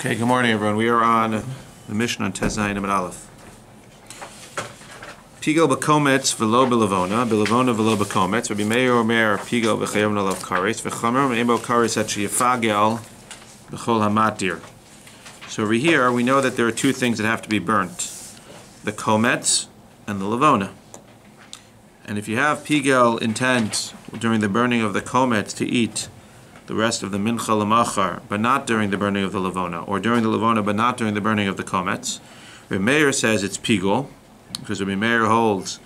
Okay, good morning, everyone. We are on the Mishnah on Tez Zayin Amud Aleph. Pigel b'kometz v'lo b'levona, b'levona v'lo b'kometz. Rabbi Meir omer pigel v'chayav nalav kares, v'chamer me'emo kares at sheyifagel b'chol hamatir. So over here, we know that there are two things that have to be burnt: the kometz and the levona. And if you have pigel intent during the burning of the kometz to eat the rest of the mincha l'machar, but not during the burning of the levona, or during the levona, but not during the burning of the kometz, Rabbi Meir says it's pigel, because Rabbi Meir holds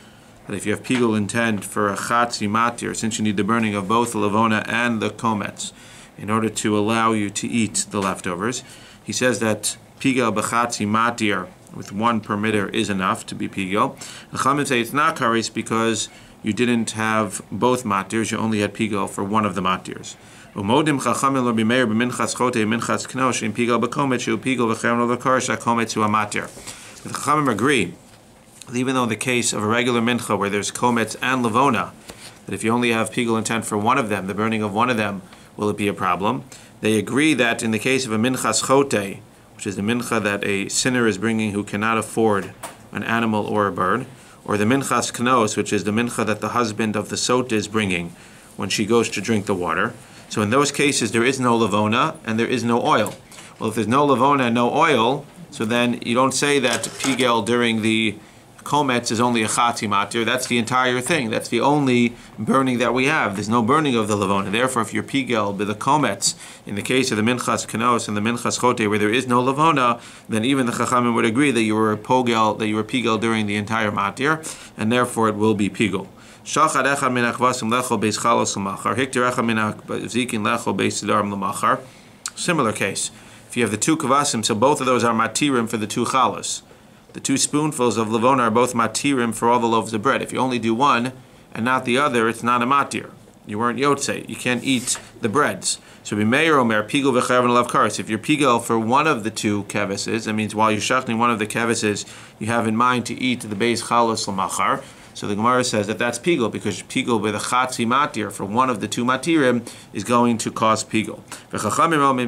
that if you have pigel intent for a chatzi matir, since you need the burning of both the levona and the kometz in order to allow you to eat the leftovers, he says that pigel b'chatzi matir with one permitter is enough to be pigel. The Chachamim say it's not kares because you didn't have both matirs, you only had pigel for one of the matirs. Umodim Chachamim Rabbi Meir b'minchas chote minchas knosh in pigel b'kometz shu pigel v'chayav nalav kares hakometz hu amatir. The Chachamim agree that even though in the case of a regular mincha where there's kometz and levona, that if you only have pigel intent for one of them, the burning of one of them, will it be a problem? They agree that in the case of a minchas chote, which is the mincha that a sinner is bringing who cannot afford an animal or a bird, or the minchas knos, which is the mincha that the husband of the sot is bringing when she goes to drink the water. So in those cases, there is no levona and there is no oil. Well, if there's no levona and no oil, so then you don't say that pigel during the kometz is only a chatzi matir. That's the entire thing. That's the only burning that we have. There's no burning of the levona. Therefore, if you're pigel by the kometz, in the case of the minchas knos and the minchas chote, where there is no levona, then even the chachamim would agree that you were pigel during the entire matir, and therefore it will be pigel. Similar case, if you have the two kavasim, so both of those are matirim for the two chalas. The two spoonfuls of levona are both matirim for all the loaves of bread. If you only do one and not the other, it's not a matir. You weren't yotze. You can't eat the breads. So be meir omer pigel v'chayav nalav kares. If you're pigel for one of the two keveses, that means while you're shachting one of the keveses, you have in mind to eat the beis chalos l'machar. So the Gemara says that that's pigel, because pigel with a chatzi matir for one of the two matirim is going to cause pigel. The Chachamim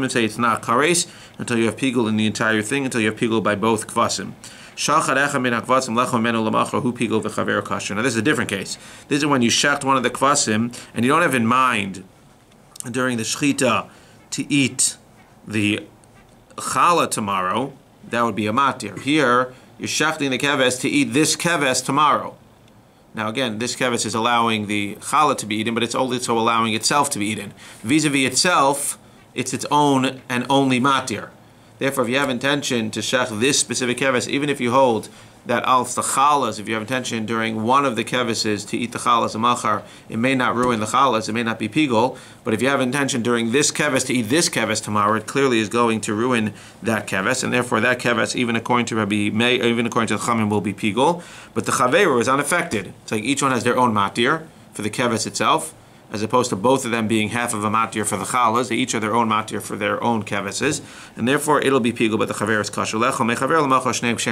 say it's not kares until you have pigel in the entire thing, until you have pigel by both kvasim. Now this is a different case. This is when you shecht one of the kvasim and you don't have in mind during the shechita to eat the challah tomorrow. That would be a matir. Here, you're shechting the keves to eat this keves tomorrow. Now again, this keves is allowing the challah to be eaten, but it's also allowing itself to be eaten. Vis-a-vis itself, it's its own and only matir. Therefore, if you have intention to shech this specific keves, even if you hold that the chalas, if you have intention during one of the keveses to eat the chalas and machar, it may not ruin the chalas, it may not be pigol, but if you have intention during this keves to eat this keves tomorrow, it clearly is going to ruin that keves, and therefore that keves, even according to Rabbi Meir, even according to the Chachamim, will be pigol, but the chaveru is unaffected. It's like each one has their own matir for the keves itself, as opposed to both of them being half of a matir for the chalas. They each have their own matir for their own keveses, and therefore it'll be pigul, but the chaver is kasher.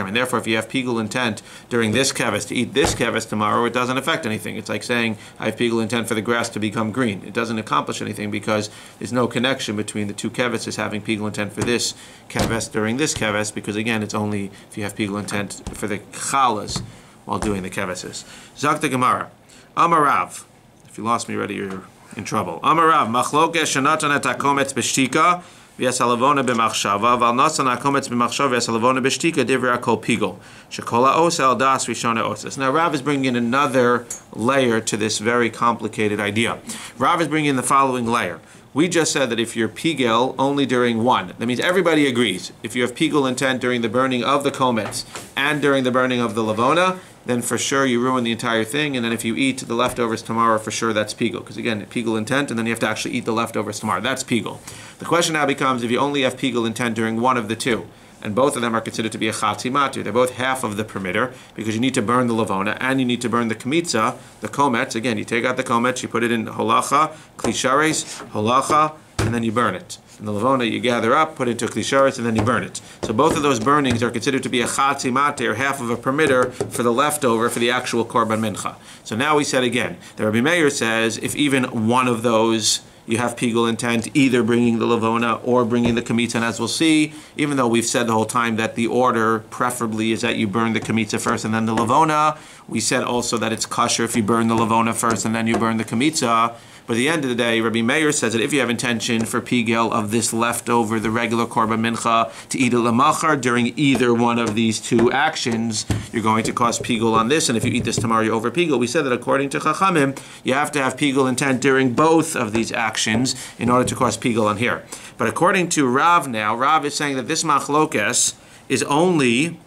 And therefore, if you have pigul intent during this keves to eat this keves tomorrow, it doesn't affect anything. It's like saying I have pigul intent for the grass to become green. It doesn't accomplish anything because there's no connection between the two keveses having pigul intent for this keves during this keves, because again, it's only if you have pigul intent for the chalas while doing the keveses. Zak the Gemara, Amarav. If you lost me already, you're in trouble. Amarav, machloke shenatan et hakometz b'shtika v'yas halavona b'machshava v'al nasan hakometz b'machshava v'yas halavona b'shtika divrei kol pigol shekol ha'os al das rishona osas. Now Rav is bringing in another layer to this very complicated idea. Rav is bringing in the following layer. We just said that if you're pigel only during one, that means everybody agrees. If you have pigel intent during the burning of the kometz and during the burning of the levona, then for sure you ruin the entire thing, and then if you eat the leftovers tomorrow, for sure that's pigel. Because again, pigel intent, and then you have to actually eat the leftovers tomorrow. That's pigel. The question now becomes, if you only have pigel intent during one of the two, and both of them are considered to be a chatzi matir, they're both half of the permitter, because you need to burn the levona, and you need to burn the kmitza, the kometz. Again, you take out the kometz, you put it in holacha, klishares, holacha, and then you burn it. And the levona you gather up, put into a klisharetz, and then you burn it. So both of those burnings are considered to be a chatzi matir, half of a permitter for the leftover for the actual korban mincha. So now we said again, the Rabbi Meir says if even one of those you have pigul intent, either bringing the lavona or bringing the kamitza. And as we'll see, even though we've said the whole time that the order preferably is that you burn the kamitza first and then the lavona, we said also that it's kosher if you burn the lavona first and then you burn the kamitza. But at the end of the day, Rabbi Meir says that if you have intention for pigel of this leftover, the regular korban mincha, to eat it lemachar during either one of these two actions, you're going to cause pigel on this. And if you eat this tomorrow, you over pigel. We said that according to Chachamim, you have to have pigel intent during both of these actions in order to cause pigel on here. But according to Rav now, Rav is saying that this machlokes is only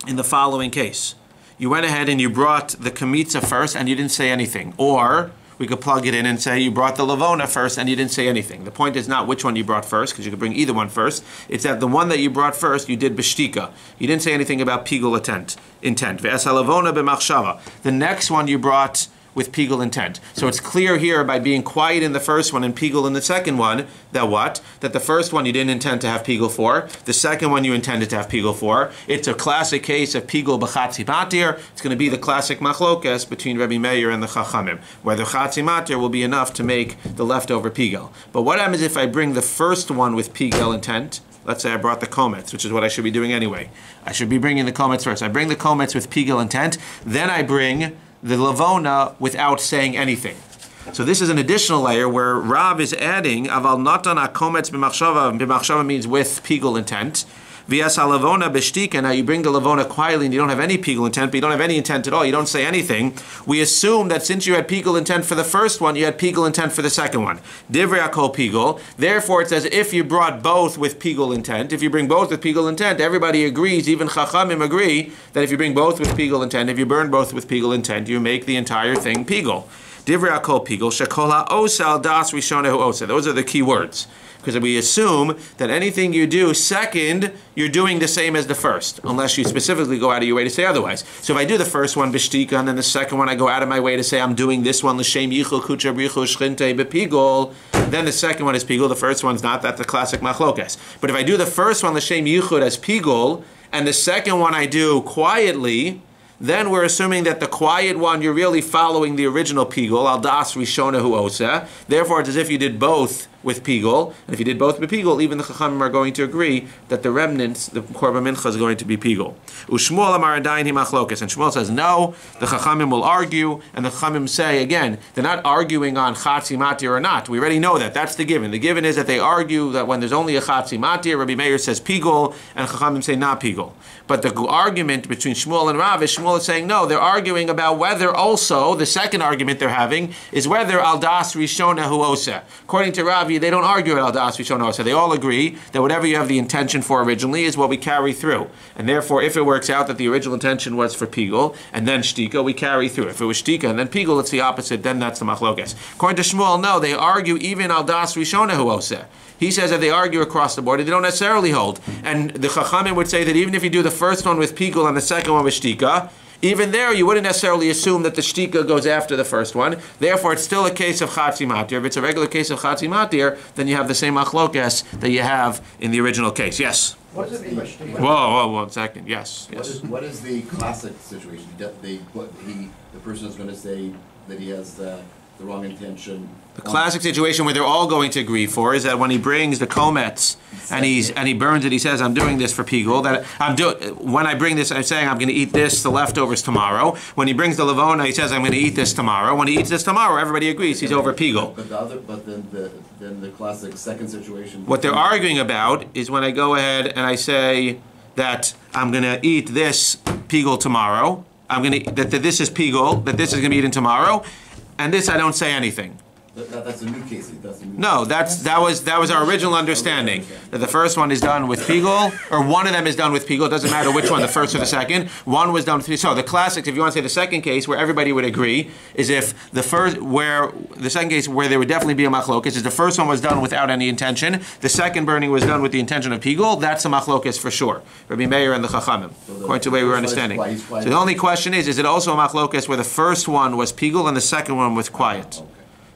in the following case. You went ahead and you brought the kamitza first and you didn't say anything. Or we could plug it in and say you brought the lavona first and you didn't say anything. The point is not which one you brought first, because you could bring either one first. It's that the one that you brought first, you did b'shtika. You didn't say anything about pigul intent. Ve'es halavona b'machshava. The next one you brought with pigul intent. So it's clear here by being quiet in the first one and pigul in the second one, that what? That the first one you didn't intend to have pigul for, the second one you intended to have pigul for. It's a classic case of pigul b'chatzi matir. It's going to be the classic machlokes between Rabbi Meir and the Chachamim, whether chatzi matir will be enough to make the leftover pigul. But what happens if I bring the first one with pigul intent? Let's say I brought the komets, which is what I should be doing anyway. I should be bringing the komets first. I bring the komets with pigul intent, then I bring the lavona without saying anything. So this is an additional layer where Rav is adding aval natan hakomets b'machshava. B'machshava means with pigul intent. V'yas halavona b'shtika. Now you bring the lavona quietly and you don't have any pigul intent, but you don't have any intent at all. You don't say anything. We assume that since you had pigul intent for the first one, you had pigul intent for the second one. Divrei hakol pigul. Therefore, it says if you brought both with pigul intent, if you bring both with pigul intent, everybody agrees, even Chachamim agree, that if you bring both with pigul intent, if you burn both with pigul intent, you make the entire thing pigul. Divrei hakol pigul. Shekol ha'osa al das rishonehu osa. Those are the key words. Because we assume that anything you do second, you're doing the same as the first, unless you specifically go out of your way to say otherwise. So if I do the first one, b'shtika, and then the second one, I go out of my way to say I'm doing this one, l'shem yichul kucha brichu shchinte b'pigol, then the second one is pigol, the first one's not. That's the classic machlokes. But if I do the first one, l'shem yichud, as pigol, and the second one I do quietly, then we're assuming that the quiet one, you're really following the original pigul, al das rishonehu osa. Therefore, it's as if you did both with pigul. And if you did both with pigul, even the Chachamim are going to agree that the remnants, the korban mincha, is going to be pigul. Ushmuel amar adayin hi machlokes. And Shmuel says no. The Chachamim will argue, and the Chachamim say again, they're not arguing on chatzi matir or not. We already know that. That's the given. The given is that they argue that when there's only a chatzi matir, Rabbi Meir says pigul, and Chachamim say not pigul. But the argument between Shmuel and Rav is Shmuel is saying no. They're arguing about whether also the second argument they're having is whether al das rishonehu osa. According to Rav, they don't argue at al das rishonehu osa. They all agree that whatever you have the intention for originally is what we carry through. And therefore, if it works out that the original intention was for pigul and then shtika, we carry through. If it was shtika and then pigul, it's the opposite. Then that's the machlokes. According to Shmuel, no, they argue even al das rishonehu osa. He says that they argue across the board. They don't necessarily hold. And the Chachamim would say that even if you do the first one with pigul and the second one with shtika, even there you wouldn't necessarily assume that the shtika goes after the first one. Therefore, it's still a case of chatzi matir. If it's a regular case of chatzi matir, then you have the same machlokes that you have in the original case. Yes? What is the Whoa, 1 second. Yes. What is the classic situation? The person is going to say that he has the wrong intention. The classic situation where they're all going to agree for is that when he brings the komets and he burns it, he says, "I'm doing this for pigul." That when I bring this, I'm saying I'm going to eat this, the leftovers tomorrow. When he brings the lavona, he says, "I'm going to eat this tomorrow." When he eats this tomorrow, everybody agrees he's over pigul. But then the classic second situation. What they're arguing about is when I go ahead and I say that I'm going to eat this pigul tomorrow. I'm going to that this is pigul, that this is going to be eaten tomorrow, and this I don't say anything. That's a new case. No, that was our original understanding. That the first one is done with pigul, or one of them is done with pigul. It doesn't matter which one, the first or the second. One was done with pigul. So the classics, if you want to say the second case where everybody would agree, is if the second case where there would definitely be a machlokes is the first one was done without any intention. The second burning was done with the intention of pigul. That's a machlokes for sure. Rabbi Meir and the Chachamim, according to the way we were understanding. So the only question is it also a machlokes where the first one was pigul and the second one was quiet?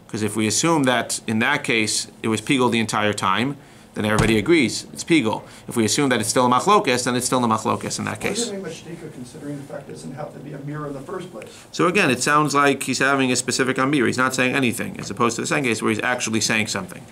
Because if we assume that in that case it was pigul the entire time, then everybody agrees it's pigul. If we assume that it's still a machlokes, then it's still a machlokes in that Why case. is it mashtika considering the fact it doesn't have to be a mirror in the first place? So again, it sounds like he's having a specific amir. He's not saying anything, as opposed to the second case where he's actually saying something.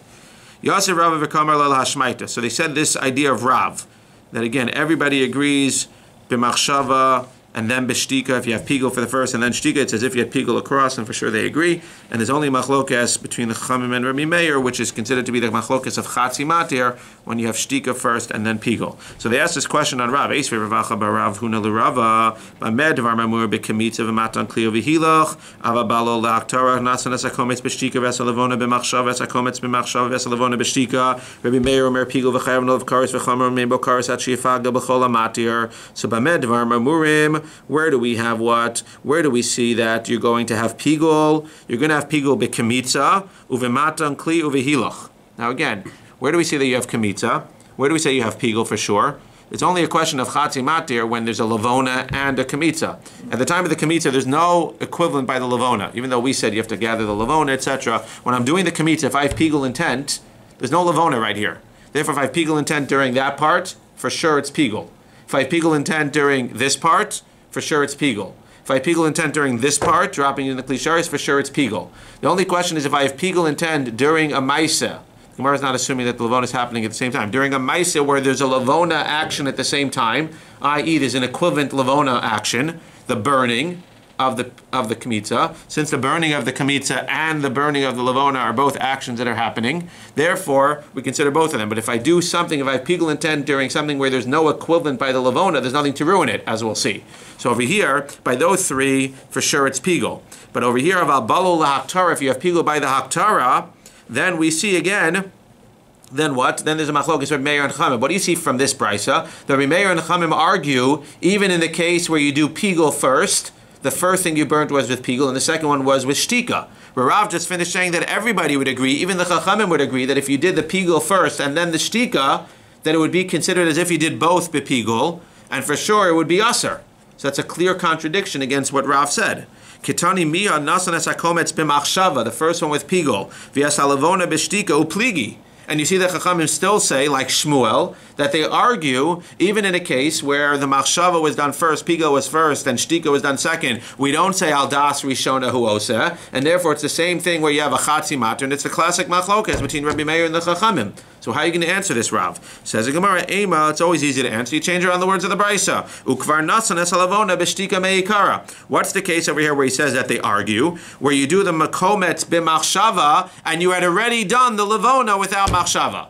Yasir Rav v'kamar lel hashmaita. So they said this idea of Rav, that again, everybody agrees b'machshava, and then b'shtika, if you have pigul for the first, and then shtika, it's as if you had pigul across, and for sure they agree. And there's only machlokas between the Chachamim and Rabbi Meir, which is considered to be the machlokas of chatzi matir, when you have shtika first and then pigul. So they asked this question on Rav. Eisvei Ravacha barav huna l'Rava, b'med dvar mamur b'kemitza v'matan klio v'hilach, avabalo la'aktara nasan esakometz b'shtika v'esalavona b'machshav esakometz b'machshav v'esalavona b'shtika. Rabbi Meir omer pigul v'chayav nol v'karis v'chamer me'bo karis at she'ifagda b'chol ha'matir. So b'med dvar mamurim, where do we have what? Where do we see that you're going to have pigul? You're going to have pigul b'kemitza uvematan kli uvehilach. Now again, where do we see that you have kemitza? Where do we say you have pigul for sure? It's only a question of chatzi matir when there's a lavona and a kemitza. At the time of the kemitza, there's no equivalent by the lavona. Even though we said you have to gather the lavona, etc. When I'm doing the kemitza, if I have pigul intent, there's no lavona right here. Therefore, if I have pigul intent during that part, for sure it's pigul. If I have pigul intent during this part, for sure it's pigul. If I have pigul intent during this part, dropping in the klisharis, for sure it's pigul. The only question is if I have pigul intent during a maisa. The Gemara is not assuming that the lavona is happening at the same time. During a maisa where there's a lavona action at the same time, i.e. there's an equivalent lavona action, the burning of the kemitza. Since the burning of the kemitza and the burning of the lavona are both actions that are happening, therefore we consider both of them. But if I do something, if I have pigul intent during something where there's no equivalent by the lavona, there's nothing to ruin it, as we'll see. So over here, by those three, for sure it's pigul. But over here, aval balo lahaktara, if you have pigul by the haktara, then we see again, then what? Then there's a machlokes Rabbi Meir and Chachamim. What do you see from this brisa? The Rabbi Meir and Chachamim argue, even in the case where you do pigul first, the first thing you burnt was with pigul, and the second one was with shtika. Rav just finished saying that everybody would agree, even the Chachamim would agree, that if you did the pigul first and then the shtika, that it would be considered as if you did both bepigul, and for sure it would be aser. So that's a clear contradiction against what Rav said. Kitani miya nasan esakometz b'machshava, the first one with pigul, v'yasalavona b'shtika upligi. And you see that Chachamim still say, like Shmuel, that they argue, even in a case where the machshava was done first, pigul was first, and shtika was done second, we don't say al das rishona hu oseh, and therefore it's the same thing where you have a chatzi matir, and it's the classic machlokas between Rabbi Meir and the Chachamim. So how are you going to answer this, Rav? Says the Gemara, Ema, it's always easy to answer. You change around the words of the brisa. Ukvar nasan esalavona b'shtika meikara. What's the case over here where he says that they argue, where you do the makomet b'machshava, and you had already done the lavona without machshava,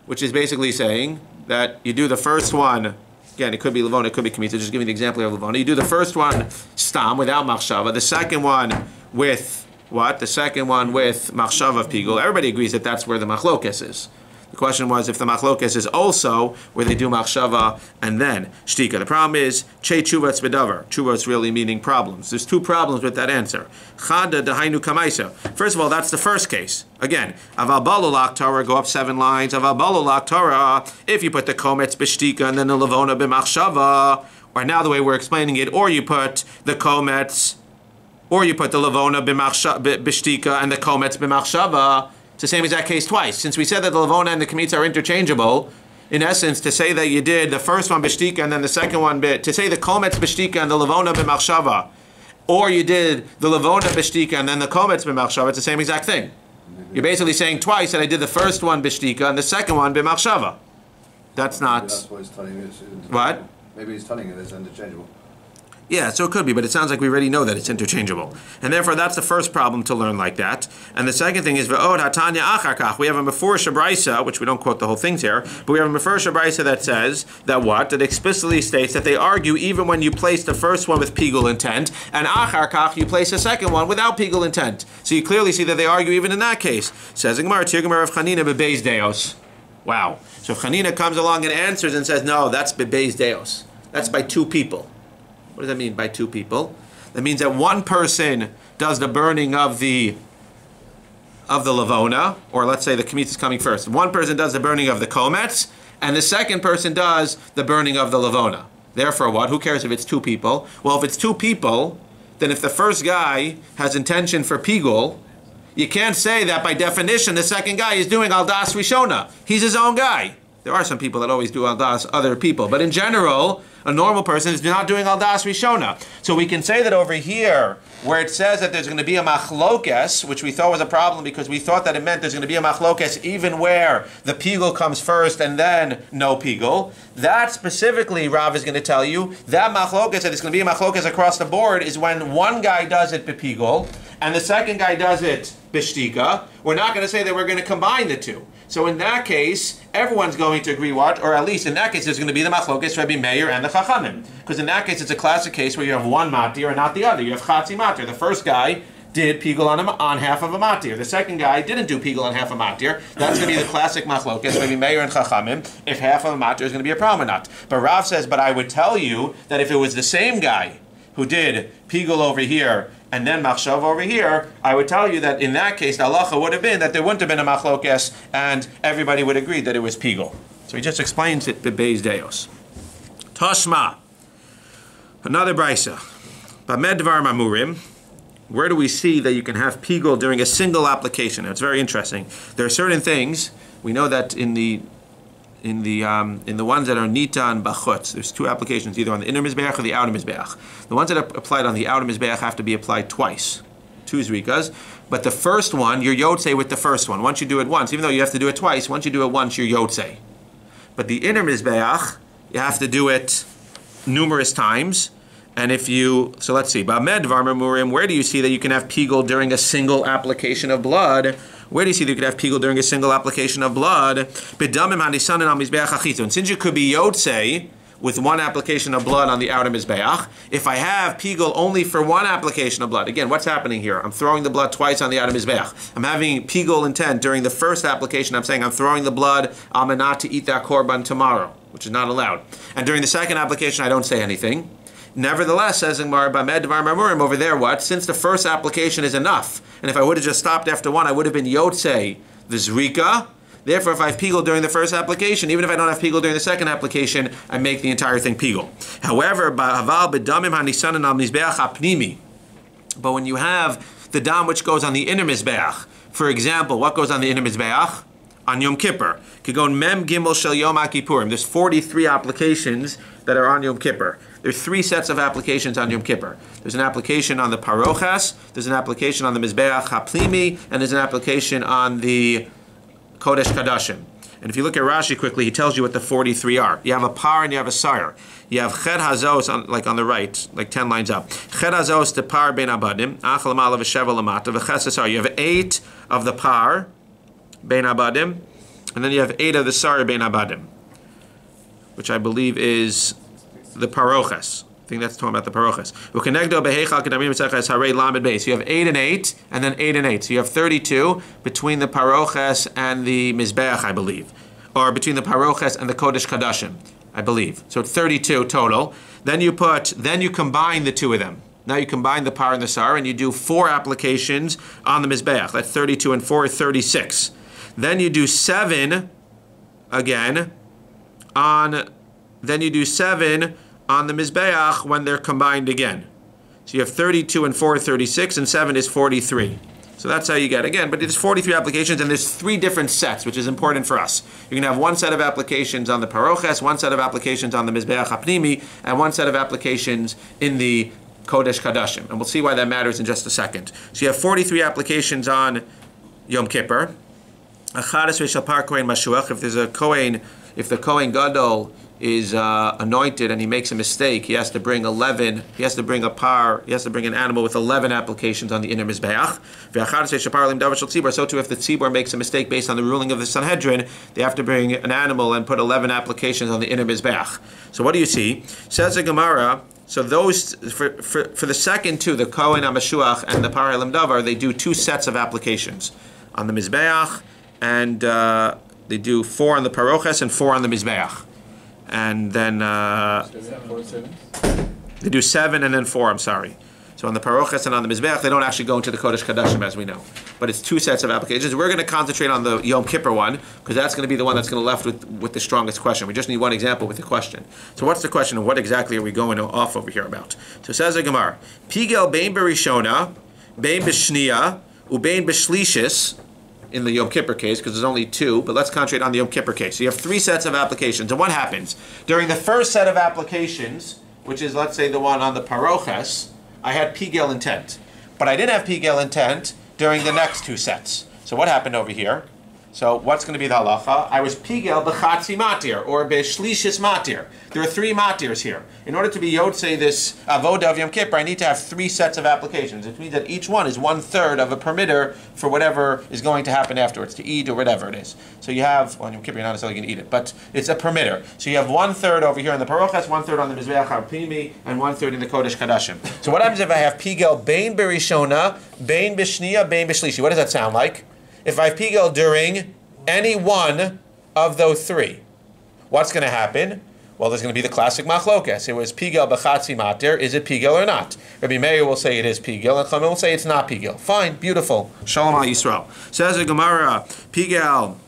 which is basically saying that you do the first one, again, it could be lavona, it could be kemitza, just give me the example of lavona. You do the first one stam, without machshava, the second one with what? The second one with machshava of pigul. Everybody agrees that that's where the machlokes is. The question was if the machlokes is also where they do machshava and then shtika. The problem is che tshuvatz bedavar. Tshuvatz really meaning problems. There's two problems with that answer. Chada dehainu kamaisa. First of all, that's the first case. Again, aval balo laktara, go up 7 lines. Aval balo laktara, if you put the kometz b'shtika and then the lavona b'machshava, or now the way we're explaining it, or you put the kometz, or you put the lavona b'shtika and the kometz b'machshava. It's the same exact case twice. Since we said that the lavona and the kemitza are interchangeable, in essence, to say that you did the first one b'shtika and then the second one to say the kometz b'shtika and the lavona b'machshava, or you did the lavona b'shtika and then the kometz b'machshava, it's the same exact thing. You're basically saying twice that I did the first one b'shtika and the second one b'machshava. That's not... That's what he's telling you. What? Maybe he's telling you it's interchangeable. Yeah, so it could be, but it sounds like we already know that it's interchangeable. And therefore, that's the first problem to learn like that. And the second thing is, Ve'od hatanya achar we have a mefurish brisa, which we don't quote the whole things here, but we have a mefurish brisa that says that what? That explicitly states that they argue even when you place the first one with pigul intent, and achar kach, you place the second one without pigul intent. So you clearly see that they argue even in that case. Says the Gemara, Tir of Chanina bebeis deos. Wow. So if Chanina comes along and answers and says, no, that's bebeis deos. That's by 2 people. What does that mean by 2 people? That means that one person does the burning of the lavona, or let's say the kemitza is coming first. One person does the burning of the kometz, and the second person does the burning of the lavona. Therefore what? Who cares if it's 2 people? Well, if it's 2 people, then if the first guy has intention for pigul, you can't say that by definition the second guy is doing al das rishona. He's his own guy. There are some people that always do al das other people, but in general, a normal person is not doing al das rishona. So we can say that over here, where it says that there's going to be a machlokes, which we thought was a problem because we thought that it meant there's going to be a machlokes even where the pigul comes first and then no pigul. That specifically, Rav is going to tell you, that machlokes, that it's going to be a machlokes across the board, is when one guy does it bepigul and the second guy does it b'shtika. We're not going to say that we're going to combine the two. So in that case, everyone's going to agree what? Or at least in that case, there's going to be the machlokes Rabbi Meir and the Chachamim. Because in that case, it's a classic case where you have one matir and not the other. You have chatzi matir. The first guy did pigul on half of a matir. The second guy didn't do pigul on half a matir. That's going to be the classic machlokes Rabbi Meir and Chachamim, if half of a matir is going to be a problem or not. But Rav says, but I would tell you that if it was the same guy who did pigul over here and then machshav over here, I would tell you that in that case, the halacha would have been that there wouldn't have been a machlokes and everybody would agree that it was pigul. So he just explains it bebeis deos. Tashma, another brisa. Bamed dvar mamurim. Where do we see that you can have pigul during a single application? Now, it's very interesting. There are certain things we know that in the ones that are nita and bachutz, there's two applications, either on the inner mizbeach or the outer mizbeach. The ones that are applied on the outer mizbeach have to be applied twice, two zrikas. But the first one, you're yotzei with the first one. Once you do it once, even though you have to do it twice, once you do it once, you're yotzei. But the inner mizbeach, you have to do it numerous times. And if you, so let's see, Bamed Varma Murim, where do you see that you can have pigul during a single application of blood? Where do you see that you could have pigul during a single application of blood? And since you could be yotzei with one application of blood on the outer mizbeach, if I have pigul only for one application of blood, again, what's happening here? I'm throwing the blood twice on the outer mizbeach. I'm having pigul intent during the first application. I'm saying I'm throwing the blood, I'm not to eat that korban tomorrow, which is not allowed. And during the second application, I don't say anything. Nevertheless, says Gemara, Bamed Dvar Mamurim, over there, what? Since the first application is enough, and if I would have just stopped after one, I would have been yotzei the zrika. Therefore, if I have pigul during the first application, even if I don't have pigul during the second application, I make the entire thing pigul. However, but when you have the dam which goes on the inner mizbeach, for example, what goes on the inner mizbeach? On Yom Kippur. Kigon Mem Gimel Shel Yom HaKippurim. There's 43 applications that are on Yom Kippur. There's three sets of applications on Yom Kippur. There's an application on the parochas, there's an application on the Mizbeach HaPlimi, and there's an application on the Kodesh Kadashim. And if you look at Rashi quickly, he tells you what the 43 are. You have a par and you have a sar. You have Ched Hazos, on the right, like 10 lines up. Ched Hazos, the par ben abadim, Achal Malav Shevel Lamata, V'ches Asar. You have 8 of the par, ben abadim, and then you have 8 of the sar ben abadim, which I believe is the parochas. I think that's talking about the parochas. So you have 8 and 8, and then 8 and 8. So you have 32 between the parochas and the mizbeach, I believe, or between the parochas and the kodesh kadashim, I believe. So it's 32 total. Then you combine the two of them. Now you combine the par and the sar, and you do 4 applications on the mizbeach. That's 32 and 4 is 36. Then you do 7 again on. Then you do 7 on the mizbeach when they're combined again. So you have 32 and 4 is 36, and 7 is 43. So that's how you get, again, but there's 43 applications, and there's 3 different sets, which is important for us. You're going to have 1 set of applications on the paroches, 1 set of applications on the mizbeach hapnimi, and 1 set of applications in the kodesh kadashim. And we'll see why that matters in just a second. So you have 43 applications on Yom Kippur. If there's a kohen, if the kohen gadol is anointed and he makes a mistake, he has to bring 11, he has to bring a par, he has to bring an animal with 11 applications on the inner mizbeach. So too, if the tzibor makes a mistake based on the ruling of the Sanhedrin, they have to bring an animal and put 11 applications on the inner mizbeach. So what do you see? Says the Gemara, so those, for the second two, the Kohen HaMashuach and the Par Elam Davar, they do 2 sets of applications on the mizbeach, and they do 4 on the paroches and 4 on the mizbeach. And then they do 7 and then 4, I'm sorry. So on the parochas and on the mizbeach, they don't actually go into the kodesh kadashim, as we know. But it's 2 sets of applications. We're going to concentrate on the Yom Kippur one, because that's going to be the one that's going to left with the strongest question. We just need one example with the question. So what's the question, and what exactly are we going off over here about? So it says the Gemara, Pigel bein berishona, bein b'shniya, ubein b'shlishis, in the Yom Kippur case, because there's only two, but let's concentrate on the Yom Kippur case. So you have three sets of applications, and what happens? During the first set of applications, which is, let's say, the one on the paroches, I had pigel intent. But I didn't have pigel intent during the next two sets. So what happened over here? So what's going to be the halacha? I was pigel b'chatzi matir, or b'shlishis matir. There are three matirs here. In order to be yotzei this avodah of Yom Kippur, I need to have three sets of applications. It means that each one is 1/3 of a permitter for whatever is going to happen afterwards, to eat or whatever it is. So you have, well, in Yom Kippur you're not necessarily going to eat it, but it's a permitter. So you have 1/3 over here in the parochas, 1/3 on the mizbeach harpimi, and 1/3 in the kodesh kadashim. So what happens if I have pigel bein berishona, bein b'shniya, bein b'shlishi? What does that sound like? If I have pigel during any one of those three, what's going to happen? Well, there's going to be the classic machlokes. It was pigel b'chatzi matir. Is it pigel or not? Rabbi Meir will say it is pigel, and Chachamim will say it's not pigel. Fine, beautiful. Shalom al Yisrael. Says the Gemara, pigel.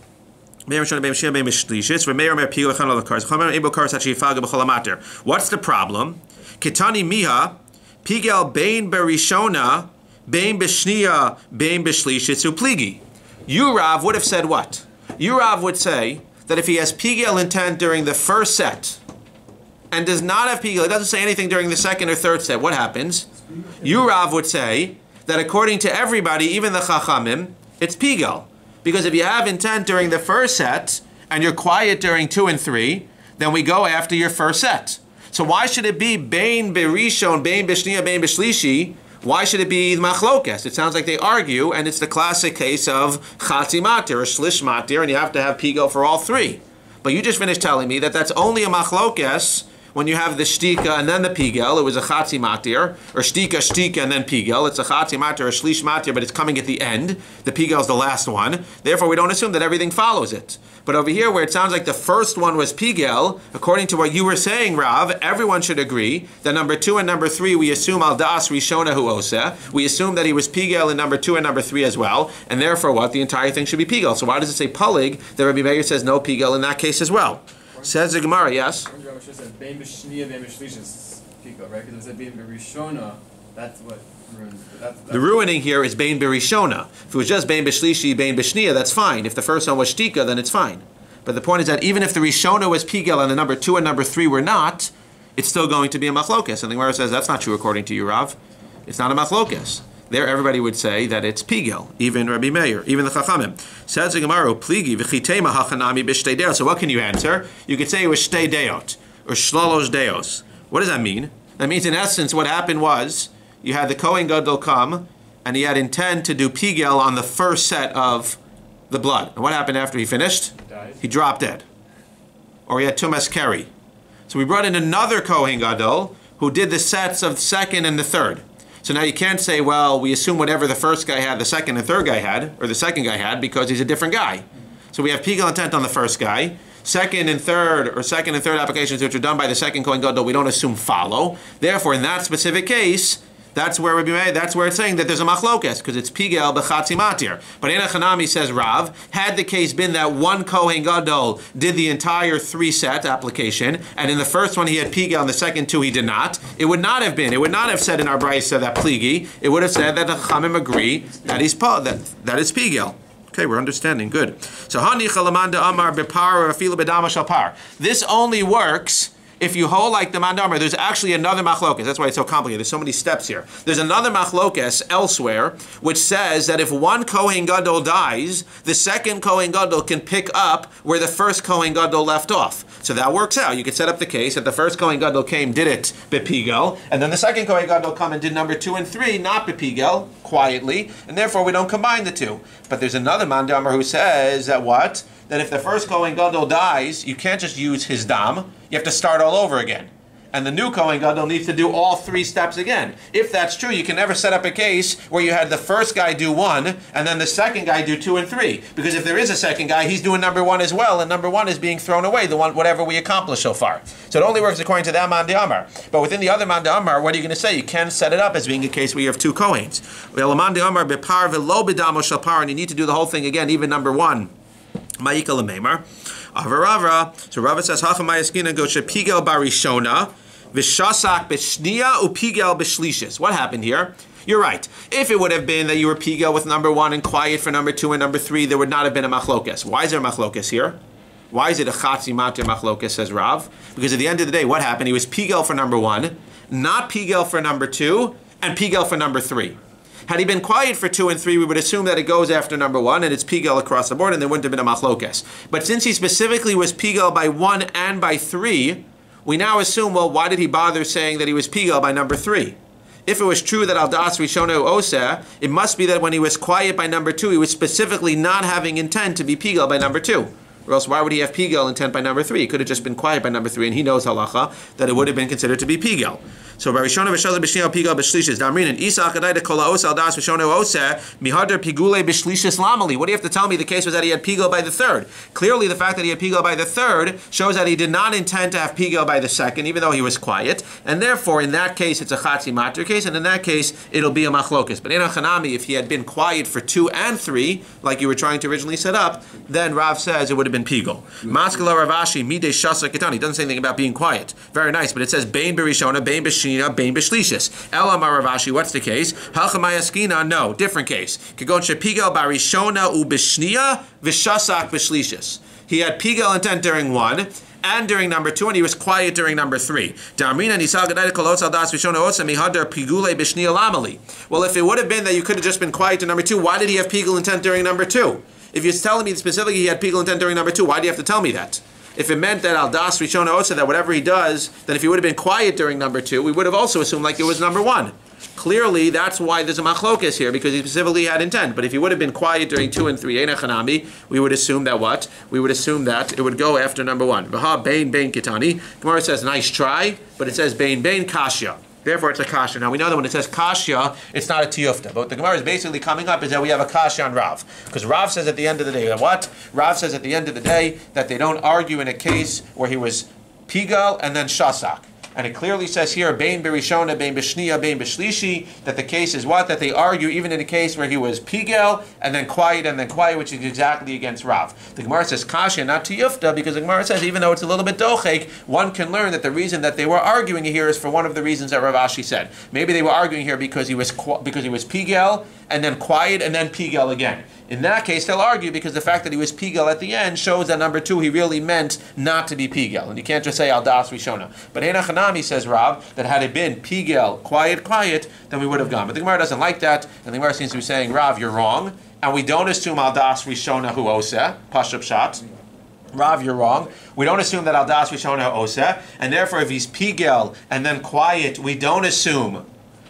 What's the problem? Kitani miha, pigel bein berishona, bein b'shniya, bein b'shlishis upligi. You, Rav, would have said what? You, Rav, would say that if he has pigel intent during the first set and does not have pigel, it doesn't say anything during the second or third set, what happens? You, Rav, would say that according to everybody, even the Chachamim, it's pigel. Because if you have intent during the first set and you're quiet during 2 and 3, then we go after your first set. So why should it be bein berishon, bein b'shniya, bein b'shlishi? Why should it be machlokes? It sounds like they argue, and it's the classic case of chatzi matir or shlish matir, and you have to have pigel for all three. But you just finished telling me that that's only a machlokes when you have the shtika and then the pigel. It was a chatzi matir, or shtika and then pigel. It's a chatzi matir or shlish matir, but it's coming at the end. The pigel is the last one. Therefore, we don't assume that everything follows it. But over here, where it sounds like the first one was pigel, according to what you were saying, Rav, everyone should agree that number 2 and number 3, we assume al das rishona hu oseh. We assume that he was pigel in number 2 and number 3 as well, and therefore what? The entire thing should be pigel. So why does it say palig that Rabbi Meir says no pigel in that case as well? Says the Gemara, yes? Right? Because it said bein berishona, that's what ruins. The ruining here is bein berishona. If it was just bein b'shlishi, bein b'shniya, that's fine. If the first one was shtika, then it's fine. But the point is that even if the rishona was pigel and the number 2 and number 3 were not, it's still going to be a machlokes. And the Gemara says that's not true according to you, Rav. It's not a machlokes. There, everybody would say that it's pigel, even Rabbi Meir, even the Chachamim. Says the Gemara, pligi v'chitema hachanami b'shtei deot. So what can you answer? You could say it was shtei deot or shlolosh deos. What does that mean? That means, in essence, what happened was you had the Kohen Gadol come, and he had intent to do pigel on the first set of the blood. And what happened after he finished? He dropped dead. Or he had tumas keri. So we brought in another Kohen Gadol who did the sets of the second and the third. So now you can't say, well, we assume whatever the first guy had, the second and third guy had, or the second guy had, because he's a different guy. So we have pigel intent on the first guy. Second and third applications which are done by the second Kohen Gadol, we don't assume follow. Therefore, in that specific case, that's where it's saying that there's a machlokes, because it's pigel b'chatzi matir. But in Hanami says Rav, had the case been that one Kohen Gadol did the entire 3-set application, and in the first one he had pigel, and the second 2 he did not, it would not have been. It would not have said in our brayso that pligi. It would have said that the Chachamim agree that is pigel. Okay, we're understanding. Good. So this only works if you hold like the Mandamar. There's actually another machlokes. That's why it's so complicated. There's so many steps here. There's another machlokes elsewhere which says that if one Kohen Gadol dies, the second Kohen Gadol can pick up where the first Kohen Gadol left off. So that works out. You could set up the case that the first Kohen Gadol came, did it bepigel, and then the second Kohen Gadol come and did number 2 and 3, not bepigel, quietly, and therefore we don't combine the two. But there's another Mandamar who says that what? That if the first Kohen Gadol dies, you can't just use his dam. You have to start all over again. And the new Kohen Gadol needs to do all 3 steps again. If that's true, you can never set up a case where you had the first guy do 1, and then the second guy do 2 and 3. Because if there is a second guy, he's doing number 1 as well, and number 1 is being thrown away, whatever we accomplished so far. So it only works according to that Man D'Amar. But within the other Man D'Amar, what are you going to say? You can set it up as being a case where you have 2 Kohens. Man D'Amar bepar v'lo b'damo shel par, and you need to do the whole thing again, even number 1. Ma'ika l'meimar. Avarava. So Rava says, Hachamayaskina go shepigel barishona, v'shasak b'shniya upigel b'shlishis. What happened here? You're right. If it would have been that you were pigel with number 1 and quiet for number 2 and number 3, there would not have been a machlokes. Why is there a machlokes here? Why is it a chatzi matir machlokes, says Rav? Because at the end of the day, what happened? He was pigel for number 1, not pigel for number 2, and pigel for number 3. Had he been quiet for 2 and 3, we would assume that it goes after number 1 and it's pigel across the board and there wouldn't have been a machlokes. But since he specifically was pigel by 1 and by 3, we now assume, well, why did he bother saying that he was pigel by number 3? If it was true that al das rishona oseh, it must be that when he was quiet by number 2, he was specifically not having intent to be pigel by number 2. Or else why would he have pigel intent by number 3? He could have just been quiet by number 3, and he knows halacha that it would have been considered to be pigel. So Barishona v'shala b'shniyah pigel b'shlishis. Damrin and Isa akadai kol ha'os al das v'shona oseh mihader pigule b'shlishis lamali. What do you have to tell me? The case was that he had pigel by the 3rd. Clearly, the fact that he had pigel by the 3rd shows that he did not intend to have pigel by the 2nd, even though he was quiet. And therefore, in that case, it's a chatzi matir case, and in that case, it'll be a machlokes. But in a chanami, if he had been quiet for 2 and 3, like you were trying to originally set up, then Rav says it would have been pigel. Maskala Ravashi midei shasa ketani. Doesn't say anything about being quiet. Very nice, but it says bein berishona, bein b'shniyah, bein b'shlishis. Elamar Ravashi, what's the case? Halchamayaskina, no, different case. Kagon shepigel barishona u b'shniyah v'shasak b'shlishis. He had pigel intent during 1 and during number 2, and he was quiet during number 3. Well, if it would have been that you could have just been quiet to number 2, why did he have pigel intent during number 2? If you're telling me specifically he had pigel intent during number 2, why do you have to tell me that? If it meant that al das rishona osa, that whatever he does, then if he would have been quiet during number 2, we would have also assumed like it was number 1. Clearly, that's why there's a machlokes here, because he specifically had intent. But if he would have been quiet during 2 and 3, enechanami, we would assume that what? We would assume that it would go after number 1. V'ha bein bein kitani. Gemara says, nice try, but it says bein bein kasha. Therefore, it's a kasha. Now, we know that when it says kasha, it's not a tiyufta. But what the Gemara is basically coming up is that we have a kasha on Rav. Because Rav says at the end of the day, what? Rav says at the end of the day that they don't argue in a case where he was pigel and then shasak. And it clearly says here, bein berishona, bein b'shniya, bein b'shlishi, that the case is what? That they argue even in a case where he was pigel and then quiet, which is exactly against Rav. The Gemara says kasha, not tiyufta, because the Gemara says even though it's a little bit dochek, one can learn that the reason that they were arguing here is for one of the reasons that Rav Ashi said. Maybe they were arguing here because he was pigel and then quiet and then pigel again. In that case, they'll argue because the fact that he was pigel at the end shows that number 2, he really meant not to be pigel. And you can't just say al das rishona. But Hanami says, Rav, that had it been pigel, quiet, then we would have gone. But the Gemara doesn't like that, and the Gemara seems to be saying, Rav, you're wrong. And we don't assume al das rishona hu oseh, pashup shat. Rav, you're wrong. We don't assume that al das rishona oseh. And therefore, if he's pigel and then quiet, we don't assume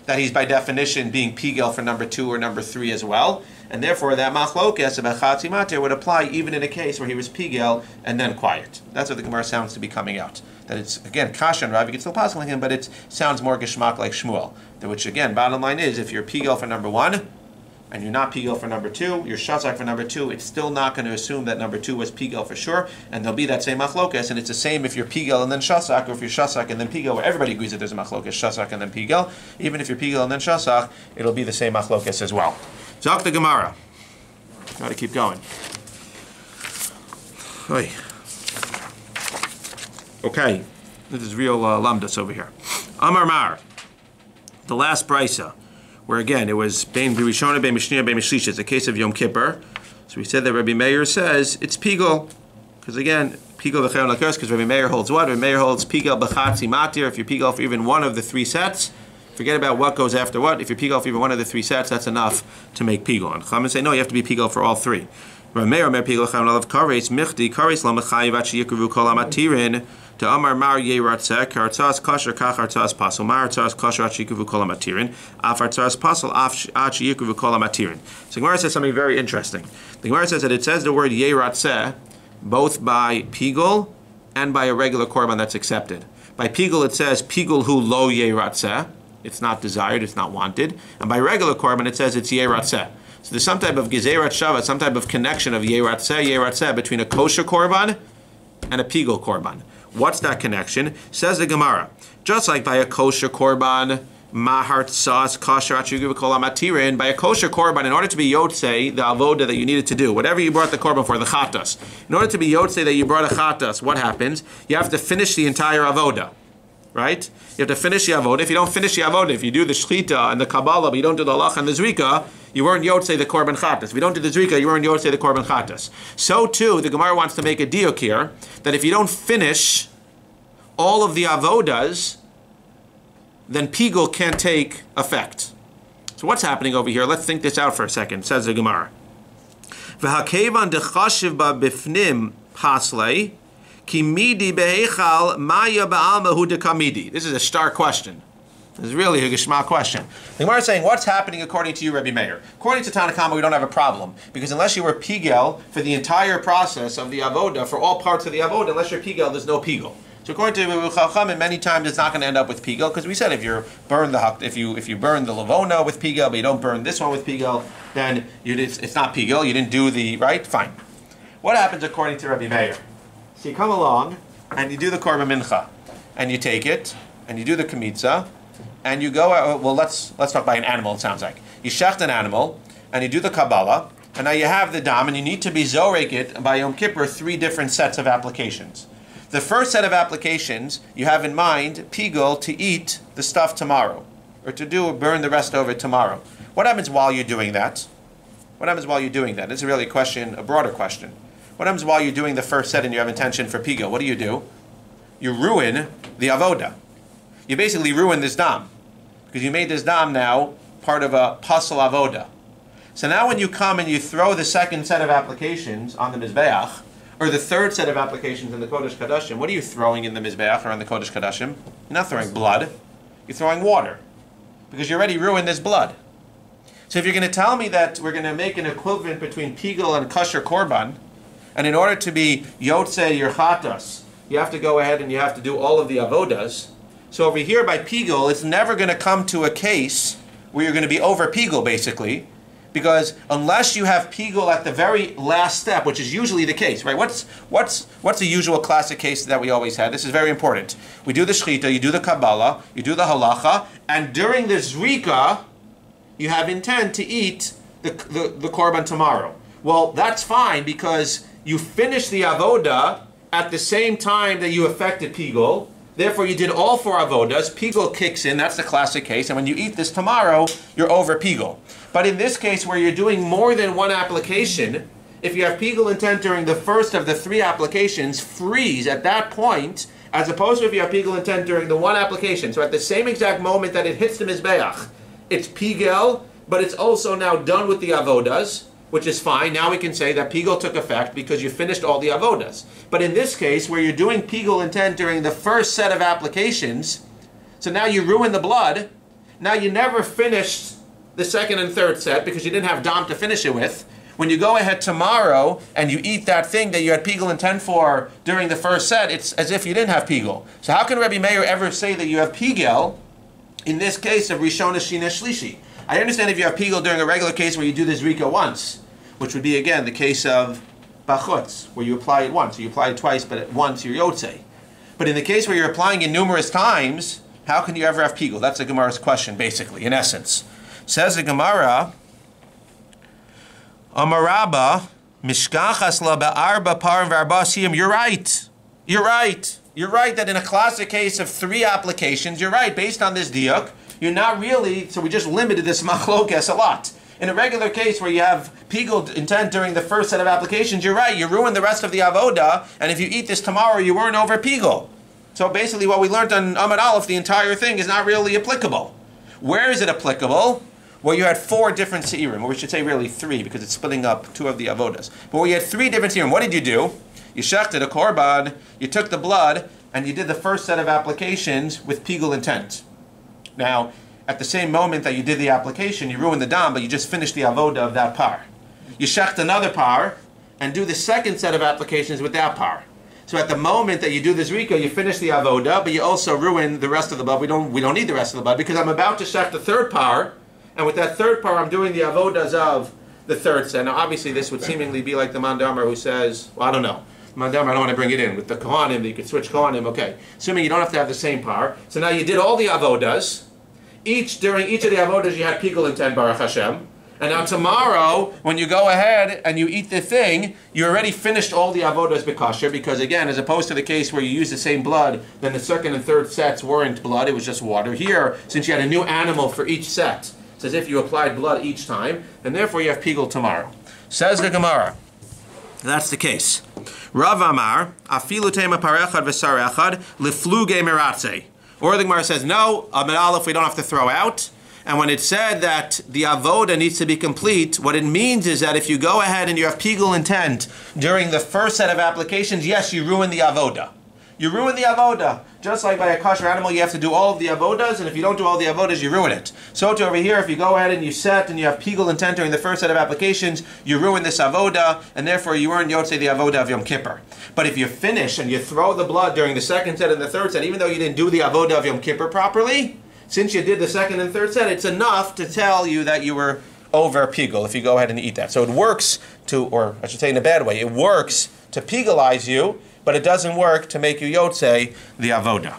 that he's by definition being pigel for number 2 or number 3 as well. And therefore, that machlokes about chatzi matir would apply even in a case where he was pigel and then quiet. That's what the Gemara sounds to be coming out. That it's, again, kasha and Rav, you can still pass like him, but it sounds more geshmak like Shmuel. Which, again, bottom line is, if you're pigel for number 1, and you're not pigel for number 2, you're shasak for number 2, it's still not going to assume that number 2 was pigel for sure, and there'll be that same machlokes, and it's the same if you're pigel and then shasak, or if you're shasak and then pigel, where everybody agrees that there's a machlokes, shasak and then pigel. Even if you're pigel and then shasak, it'll be the same machlokes as well. Zok the Gemara. Got to keep going. Oy. Okay, this is real lamdas over here. Amar Mar, the last brisa, where again it was bein b'rishona, bein b'shniyah, bein b'shlish. It's a case of Yom Kippur. So we said that Rabbi Meir says it's pigel, because again pigel v'cheron lakos. Because Rabbi Meir holds what? Rabbi Meir holds pigel b'chatzi matir. If you're pigel for even one of the 3 sets, forget about what goes after what. If you're pigel for even one of the 3 sets, that's enough to make pigel. And Chachamim say no, you have to be pigel for all 3. Rabbi Meir pigel chayav alav kares michdi kares lo mechayiv at sheyikruvu kol amatirin. To Amar Mar Yeratzek, Artzas Kasher Kach Artzas Pasal, Mar Artzas Kasher At Shikuvu Kol Amatirin, Af Artzas Pasal, Af At Shikuvu Kol Amatirin. So Gemara says something very interesting. The Gemara says that it says the word Yeratzeh both by Pigul and by a regular korban that's accepted. By Pigul it says Pigul Hu Lo Yeratzeh, it's not desired, it's not wanted. And by regular korban it says it's Yeratzeh. So there's some type of Gezerat Shavat, some type of connection of Yeratzeh between a kosher korban and a Pigul korban. What's that connection? Says the Gemara. Just like by a kosher korban, mahart sas kosher achugiv kol amatirin, by a kosher korban, in order to be yotzei, the avoda that you needed to do, whatever you brought the korban for, the chatas, in order to be yotzei that you brought a chatas, what happens? You have to finish the entire avoda. right? You have to finish the avoda. If you don't finish the avoda, if you do the shchita and the kabbalah, but you don't do the halacha and the zrika, you weren't yotzei the korban chatas. If you don't do the zrika, you weren't yotzei the korban chatas. So too, the Gemara wants to make a diuk here that if you don't finish all of the avodas, then pigul can't take effect. So what's happening over here? Let's think this out for a second. Says the Gemara. V'hakevan dechashiv ba bifnim paslei ki midi behechal maya ba'alma hu dekamidi. This is a stark question. This is really a geshma question. The Gemara is saying, what's happening according to you, Rabbi Meir? According to Tanakama, we don't have a problem. Because unless you were pigel for the entire process of the avoda, for all parts of the avoda, unless you're pigel, there's no pigel. So according to Chachamim, many times it's not going to end up with pigel, because we said if you burn the lavona with pigel, but you don't burn this one with pigel, then it's not pigel. You didn't do the right. Fine. What happens according to Rabbi Meir? So you come along and you do the korban mincha, and you take it and you do the kmitza, and you go. Well, let's talk about an animal. It sounds like you shecht an animal and you do the kabbalah, and now you have the dam, and you need to be zorek it by Yom Kippur 3 different sets of applications. The first set of applications, you have in mind pigul to eat the stuff tomorrow, or to burn the rest over tomorrow. What happens while you're doing that? What happens while you're doing that? This is really a broader question. What happens while you're doing the first set and you have intention for pigul? What do? You ruin the avoda. You basically ruin this dam, because you made this dam now part of a pasal avoda. So now when you come and you throw the second set of applications on the mizbeach, or the third set of applications in the Kodesh Kadashim, what are you throwing in the Mizbeach or on the Kodesh Kadashim? You're not throwing blood. You're throwing water. Because you already ruined this blood. So if you're going to tell me that we're going to make an equivalent between pigul and kosher korban, and in order to be yotzei your chatas, you have to go ahead and you have to do all of the avodas. So over here by pigul, it's never going to come to a case where you're going to be over pigul, basically. Because unless you have pigul at the very last step, which is usually the case, right? What's the usual classic case that we always had? This is very important. We do the shchita, you do the kabbalah, you do the halacha, and during the zrika, you have intent to eat the korban tomorrow. Well, that's fine because you finish the avoda at the same time that you affected pigul. Therefore, you did all 4 avodas. Pigul kicks in. That's the classic case. And when you eat this tomorrow, you're over pigul. But in this case, where you're doing more than one application, if you have pigul intent during the first of the 3 applications, freeze at that point, as opposed to if you have pigul intent during the one application. So at the same exact moment that it hits the mizbeach, it's pigul, but it's also now done with the avodas, which is fine. Now we can say that pigul took effect because you finished all the avodas. But in this case, where you're doing pigul intent during the first set of applications, so now you ruin the blood. Now you never finished the second and third set because you didn't have dam to finish it with. When you go ahead tomorrow and you eat that thing that you had pigul intent for during the first set, it's as if you didn't have pigul. So how can Rabbi Meir ever say that you have pigul in this case of Rishona Shina Shlishi? I understand if you have pigul during a regular case where you do this rika once, which would be again the case of bachutz, where you apply it once. You apply it twice, but at once you're yotzei. But in the case where you're applying it numerous times, how can you ever have pigul? That's the Gemara's question, basically, in essence. Says the Gemara, Amaraba, Mishkachas la ba'arba par v'arba siyam. You're right. You're right. You're right that in a classic case of 3 applications, you're right, based on this diuk, you're not really, so we just limited this machlokes a lot. In a regular case where you have pigul intent during the first set of applications, you're right, you ruin the rest of the avoda, and if you eat this tomorrow, you weren't over pigul. So basically what we learned on Amud Aleph, the entire thing is not really applicable. Where is it applicable? Well, you had 4 different seirim, or we should say really 3, because it's splitting up 2 of the avodas. But where you had 3 different seirim, what did you do? You shechted a korban, you took the blood, and you did the first set of applications with pigul intent. Now, at the same moment that you did the application, you ruined the dam, but you just finished the avoda of that par. You shecht another par, and do the second set of applications with that par. So at the moment that you do this rika, you finish the avoda, but you also ruin the rest of the blood. We don't need the rest of the blood, because I'm about to shecht the third par, and with that third par, I'm doing the avodas of the third set. Now, obviously, this would seemingly be like the mandamar who says, well, I don't know. Mandamar, I don't want to bring it in. With the kohanim, you could switch kohanim, okay. Assuming you don't have to have the same par. So now you did all the avodas. During each of the avodas, you had pigul intent, Baruch Hashem. And now tomorrow, when you go ahead and you eat the thing, you already finished all the avodas b'kosher, because again, as opposed to the case where you use the same blood, then the second and third sets weren't blood, it was just water. Here, since you had a new animal for each set, it's as if you applied blood each time, and therefore you have pigul tomorrow. Says the Gemara. That's the case. Rav Amar, afilu tema parechad v'sar echad, lifluge meratze. Or the Gemara says, no, Amid Aleph we don't have to throw out. And when it said that the avoda needs to be complete, what it means is that if you go ahead and you have pigul intent during the first set of applications, yes, you ruin the avoda. You ruin the avoda. Just like by a kosher animal, you have to do all of the avodas, and if you don't do all the avodas, you ruin it. So to over here, if you go ahead and you set and you have pigul intent during the first set of applications, you ruin this avoda, and therefore you earn yotzei the avoda of Yom Kippur. But if you finish and you throw the blood during the second set and the third set, even though you didn't do the avoda of Yom Kippur properly, since you did the second and third set, it's enough to tell you that you were over pigul if you go ahead and eat that. So it works to, or I should say in a bad way, it works to pigulize you, but it doesn't work to make you yotzei the avoda.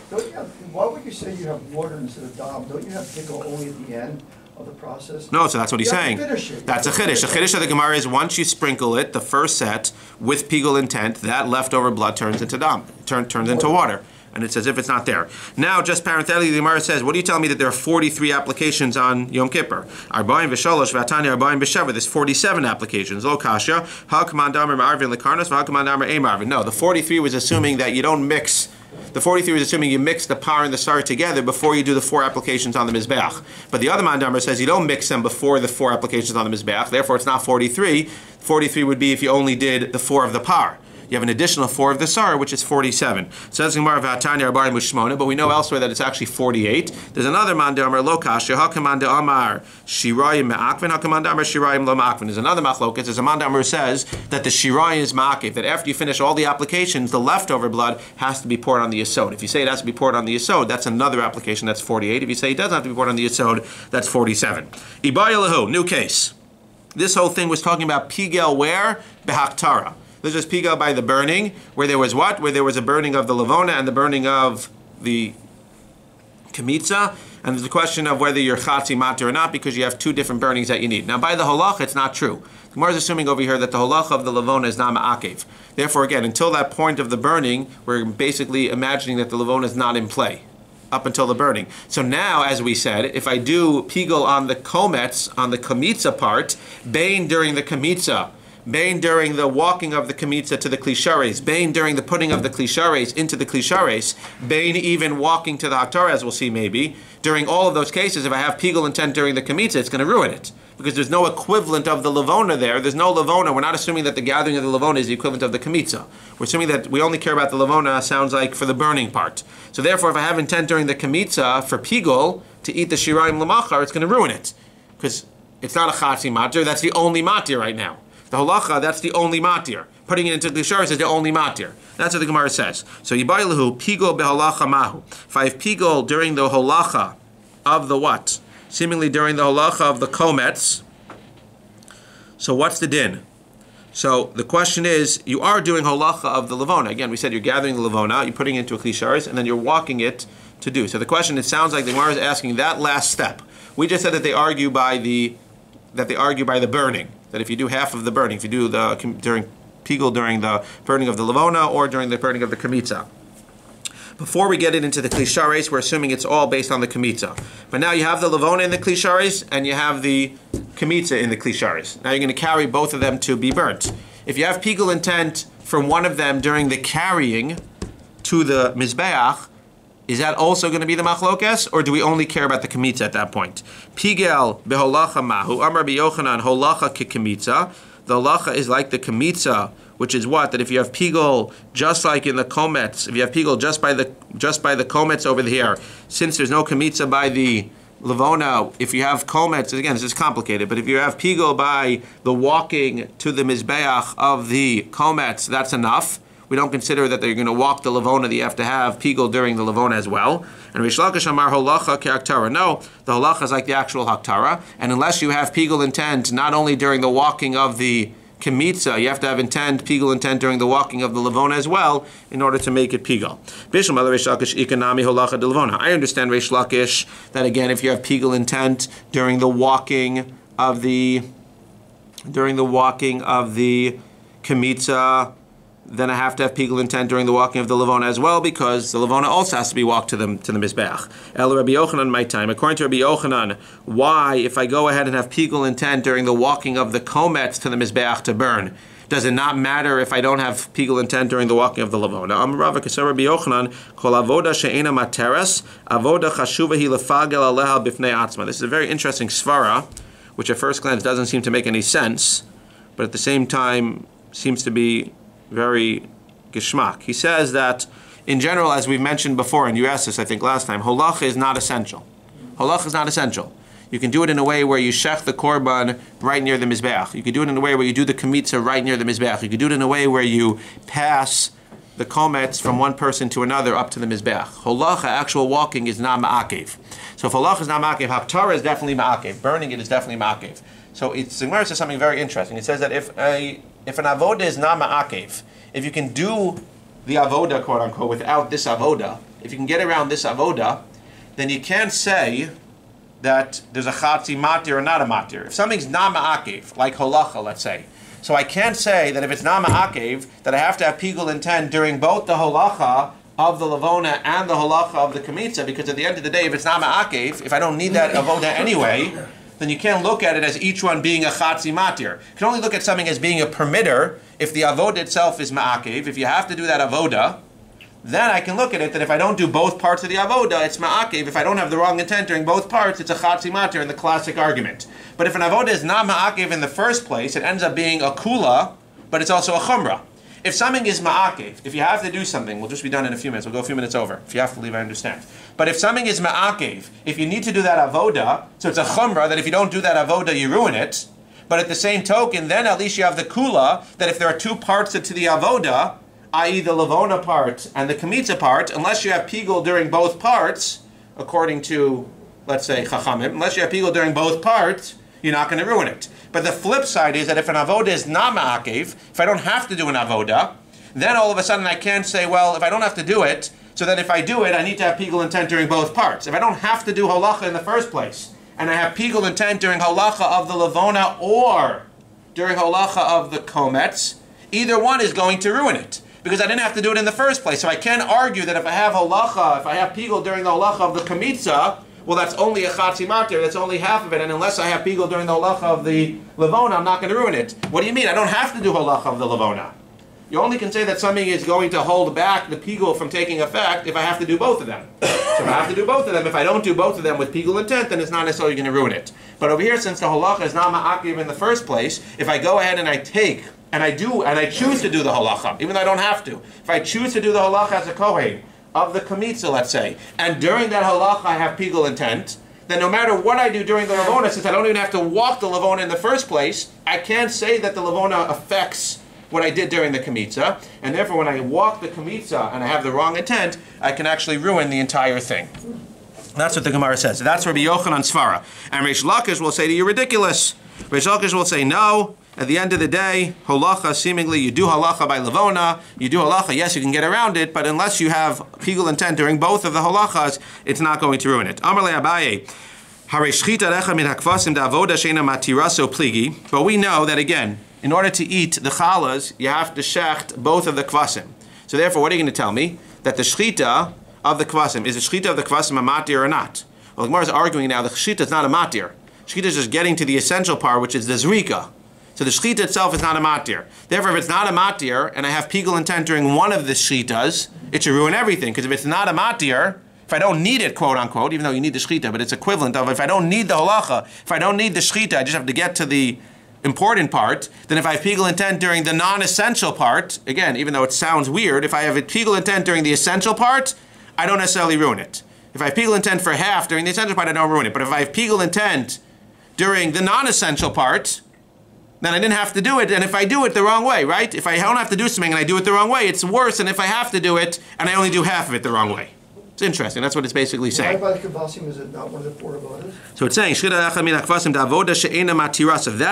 Why would you say you have water instead of dam? Don't you have pigul only at the end of the process? No, so that's what he's saying. That's a chiddush. The chiddush of the Gemara is once you sprinkle it, the first set, with pigul intent, that leftover blood turns into dam, turns into water. And it's as if it's not there. Now, just parenthetically, the Gemara says, what do you tell me that there are 43 applications on Yom Kippur? Arba'im v'shalosh v'atanya arba'im v'sheva. There's 47 applications. Lo kasha. Ha'kaman damer ma'arvin l'karnas v'ha'kaman damer ein ma'arvin. No, the 43 was assuming that you don't mix. The 43 was assuming you mix the par and the sar together before you do the 4 applications on the Mizbeach. But the other mandamer says you don't mix them before the 4 applications on the Mizbeach. Therefore, it's not 43. 43 would be if you only did the 4 of the par. You have an additional 4 of the sar, which is 47. Says Gemara v'atanya arba'im v'shmona, but we know elsewhere that it's actually 48. There's another man de'amar lo kasha, ha'kaman de'amar shirayim me'akvin, ha'kaman de'amar shirayim lo me'akvin. There's another machlokas. There's a man de'amar who says that the shirayim is ma'akiv, that after you finish all the applications, the leftover blood has to be poured on the yesod. If you say it has to be poured on the yesod, that's another application, that's 48. If you say it doesn't have to be poured on the yesod, that's 47. Ibaya lahu, new case. This whole thing was talking about pigel where? Behaktara. This is pigel by the burning, where there was what? Where there was a burning of the lavona and the burning of the kemitza, and there's a question of whether you're chatzi matir or not, because you have 2 different burnings that you need. Now, by the halacha, it's not true. The Gemara is assuming over here that the halacha of the lavona is not ma'akev. Therefore, again, until that point of the burning, we're basically imagining that the lavona is not in play up until the burning. So now, as we said, if I do pigel on the komets, on the kemitza part, bain during the kemitza, bain during the walking of the kemitza to the klishares, bain during the putting of the klishares into the klishares, bain even walking to the haktarah, as we'll see maybe, during all of those cases, if I have pigul intent during the kemitza, it's going to ruin it. Because there's no equivalent of the lavona there. There's no lavona. We're not assuming that the gathering of the lavona is the equivalent of the kemitza. We're assuming that we only care about the lavona, sounds like, for the burning part. So therefore, if I have intent during the kemitza for pigul to eat the shirayim lamachar, it's going to ruin it. Because it's not a chatzi matir, that's the only matir right now. The halacha, that's the only matir. Putting it into klishares is the only matir. That's what the Gemara says. So yibaylahu pigol behalacha mahu. If I have pigol during the halacha of the what? Seemingly during the halacha of the komets. So what's the din? So the question is, you are doing halacha of the lavona. Again, we said you're gathering the lavona, you're putting it into a klishares, and then you're walking it to do. So the question, it sounds like the Gemara is asking that last step. We just said that they argue by the burning. That if you do half of the burning, if you do the during pigul during the burning of the lavona or during the burning of the kemitza. Before we get it into the klishares, we're assuming it's all based on the kemitza. But now you have the lavona in the klishares and you have the kemitza in the klishares. Now you're going to carry both of them to be burnt. If you have pigul intent from one of them during the carrying to the mizbeach, is that also going to be the machlokes, or do we only care about the kemitza at that point? Pigel beholacha mahu, Amar biyochanan holacha kemitza. The holacha is like the kemitza, which is what? That if you have pigel just like in the komets, if you have pigel just by the komets over here, since there's no kemitza by the lavona, if you have komets, again, this is complicated, but if you have pigel by the walking to the mizbeach of the komets, that's enough. We don't consider that they're going to walk the lavona, that you have to have pigul during the lavona as well. And Rish Lakish Amar holacha ke'aktara. No, the holacha is like the actual haktara. And unless you have pigul intent, not only during the walking of the kemitza, you have to have pigul intent during the walking of the lavona as well, in order to make it pigul. I understand Rish Lakish that again, if you have pigul intent during the walking of the walking of the Kemitza, then I have to have pigul intent during the walking of the Levona as well, because the Levona also has to be walked to the Mizbeach. El Rabbi Yochanan, my time. According to Rabbi Yochanan, why, if I go ahead and have pigul intent during the walking of the Komets to the Mizbeach to burn, does it not matter if I don't have pigul intent during the walking of the Levona? Amar Rava Kesar Rabbi Yochanan, Kol avoda she'ena materes, avoda chashuva hi lefagel aleha bifnei atzma. This is a very interesting svara, which at first glance doesn't seem to make any sense, but at the same time seems to be very geschmack. He says that, in general, as we've mentioned before, and you asked this, I think, last time, holacha is not essential. Holacha is not essential. You can do it in a way where you shech the korban right near the mizbeach. You can do it in a way where you do the kemitza right near the mizbeach. You can do it in a way where you pass the komets from one person to another up to the mizbeach. Holacha, actual walking, is not ma'akev. So if holacha is not ma'akev, haptara is definitely ma'akev. Burning it is definitely ma'akev. So the Gemara says something very interesting. It says that if an avoda is not ma'akev, if you can do the avoda, quote unquote, without this avoda, if you can get around this avoda, then you can't say that there's a chatzi matir or not a matir. If something's not ma'akev, like holacha, let's say, so I can't say that if it's not ma'akev, that I have to have pigul intent during both the holacha of the Levona and the holacha of the Kemitza, because at the end of the day, if it's not ma'akev, if I don't need that avoda anyway, then you can't look at it as each one being a chatzi matir. You can only look at something as being a permitter if the avoda itself is ma'akev. If you have to do that avoda, then I can look at it that if I don't do both parts of the avoda, it's ma'akev. If I don't have the wrong intent during both parts, it's a chatzi matir in the classic argument. But if an avoda is not ma'akev in the first place, it ends up being a kula, but it's also a chumrah. If something is ma'akev, if you have to do something, we'll just be done in a few minutes. We'll go a few minutes over. If you have to leave, I understand. But if something is ma'akev, if you need to do that avoda, so it's a chumrah that if you don't do that avoda, you ruin it. But at the same token, then at least you have the kula, that if there are two parts to the avoda, i.e. the Levona part and the Kemitza part, unless you have pigul during both parts, according to, let's say, Chachamim, unless you have pigul during both parts, you're not going to ruin it. But the flip side is that if an avoda is not ma'akev, if I don't have to do an avoda, then all of a sudden I can't say, well, if I don't have to do it, so that if I do it, I need to have pigul intent during both parts. If I don't have to do holacha in the first place, and I have pigul intent during holacha of the Levona or during holacha of the Komets, either one is going to ruin it, because I didn't have to do it in the first place. So I can argue that if I have holacha, if I have pigul during the holacha of the Kemitza, well, that's only a chatzi matir, that's only half of it, and unless I have pigul during the holacha of the Levona, I'm not going to ruin it. What do you mean? I don't have to do holacha of the Levona. You only can say that something is going to hold back the pigul from taking effect if I have to do both of them. So if I have to do both of them, if I don't do both of them with pigul intent, then it's not necessarily going to ruin it. But over here, since the holacha is not ma'akiv in the first place, if I go ahead and I take, and I choose to do the holacha, even though I don't have to, if I choose to do the holacha as a kohen of the Kemitza, let's say, and during that halacha I have pigul intent, then no matter what I do during the Levona, since I don't even have to walk the Levona in the first place, I can't say that the Levona affects what I did during the Kemitza, and therefore when I walk the Kemitza and I have the wrong intent, I can actually ruin the entire thing. That's what the Gemara says. That's Rabbi Yochanan Svara. And Reish Lakish will say to you, ridiculous. Reish Lakish will say, no. At the end of the day, holacha, seemingly you do halacha by Levona, you do halacha, yes, you can get around it, but unless you have pigul intent during both of the halachas, it's not going to ruin it. Amar le Abaye, hare shchita recha min hakvasim da'avoda sheina matiraso pligi. But we know that, again, in order to eat the chalas, you have to shecht both of the kvasim. So therefore, what are you going to tell me? That the shchita of the kvasim, is the shchita of the kvasim a matir or not? Well, the Gemara is arguing now the shchita is not a matir. Shchita is just getting to the essential part, which is the zrika. So the shchita itself is not a matir. Therefore, if it's not a matir, and I have pigul intent during one of the shchitas, it should ruin everything. Because if it's not a matir, if I don't need it, quote unquote, even though you need the shchita, but it's equivalent of if I don't need the halacha, if I don't need the shchita, I just have to get to the important part, then if I have pigul intent during the non-essential part, again, even though it sounds weird, if I have a pigul intent during the essential part, I don't necessarily ruin it. If I have pigul intent for half during the essential part, I don't ruin it. But if I have pigul intent during the non-essential part, then I didn't have to do it, and if I do it the wrong way, right? If I don't have to do something and I do it the wrong way, it's worse than if I have to do it and I only do half of it the wrong way. It's interesting. That's what it's basically saying. Why by the kvasim is it not one of the four avodas? So it's saying, that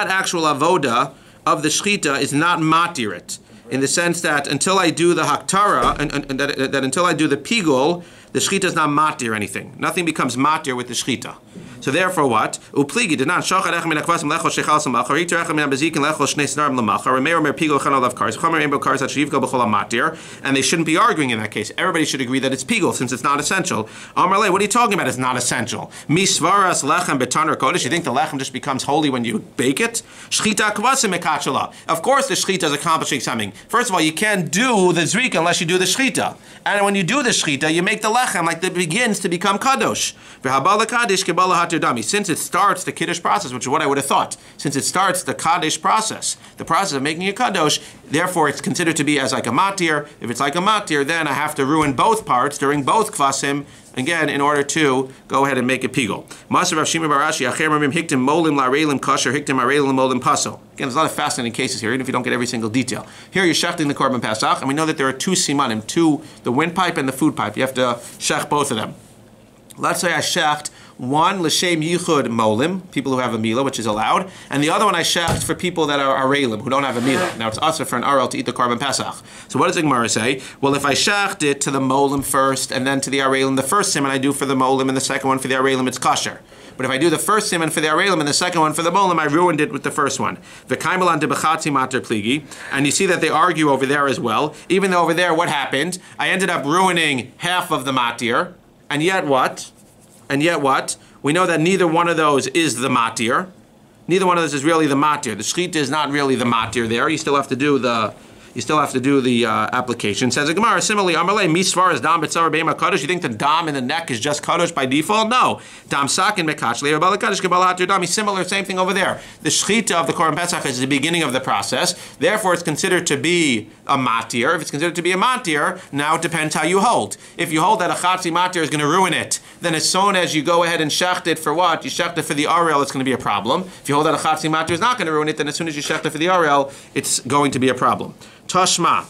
actual avoda of the shchita is not matirit, in the sense that until I do the haktara, and that until I do the pigul, the shchita is not matir anything. Nothing becomes matir with the shchita. So therefore, what? Upligi did not shachar echem min akvasim lechol shechal samachar iter echem min abezikin lechol shnei snarim lamachar remeir mer pigol chanol of cars chomer rainbow cars that shivgo b'chol matir, and they shouldn't be arguing in that case. Everybody should agree that it's pigol since it's not essential. Amar le, what are you talking about? It's not essential. Misvaras lechem betaner kodesh. You think the lechem just becomes holy when you bake it? Shchita kvasim mekachala. Of course, the shchita is accomplishing something. First of all, you can't do the zrika unless you do the shchita, and when you do the shchita, you make the lechem like it begins to become kadosh. Since it starts the kiddush process, which is what I would have thought, since it starts the kaddish process, the process of making a kadosh, therefore it's considered to be as like a matir. If it's like a matir, then I have to ruin both parts during both kvasim, again, in order to go ahead and make a pigol. Again, there's a lot of fascinating cases here, even if you don't get every single detail. Here you're shechting the korban pesach, and we know that there are two simanim, the windpipe and the food pipe. You have to shech both of them. Let's say I shecht one l'shem yichud molim, people who have a milah, which is allowed, and the other one I shecht for people that are arelim, who don't have a milah. Now it's also for an arel to eat the korban pesach. So what does the Gemara say? Well, if I shecht it to the molim first and then to the arelim, the first siman I do for the molim and the second one for the arelim, it's kosher. But if I do the first siman for the arelim and the second one for the molim, I ruined it with the first one. And you see that they argue over there as well. Even though over there, what happened? I ended up ruining half of the matir, and yet what? We know that neither one of those is the matir. Neither one of those is really the matir. The shchita is not really the matir there. You still have to do the application. Says the Gemara, similarly, Amalei, misvar is dam b'tzar be'ema kadosh. You think the dam in the neck is just kadosh by default? No. Dam sakin mekachli, abala kadosh kabbalat your dam. Similar, same thing over there. The shchita of the korban pesach is the beginning of the process. Therefore, it's considered to be a matir. If it's considered to be a matir, now it depends how you hold. If you hold that a chatzi matir is going to ruin it, then as soon as you go ahead and shecht it for what? You shecht it for the arel, it's going to be a problem. If you hold that a chatzi matir is not going to ruin it, then as soon as you shecht it for the arel, it's going to be a problem. Tashma,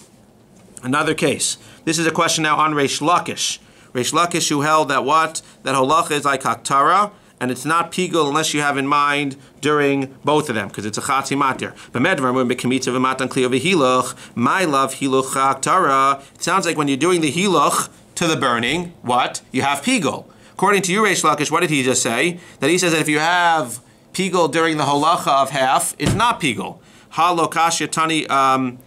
another case. This is a question now on Reish Lakish. Reish Lakish who held that what? That holacha is like haktara, and it's not pigul unless you have in mind during both of them, because it's a chatzi matir. My love hiluch haktara. It sounds like when you're doing the hiluch to the burning, what? You have pigul. According to you, Reish Lakish, what did he just say? That he says that if you have pigul during the holacha of half, it's not pigul. Halokash yatani.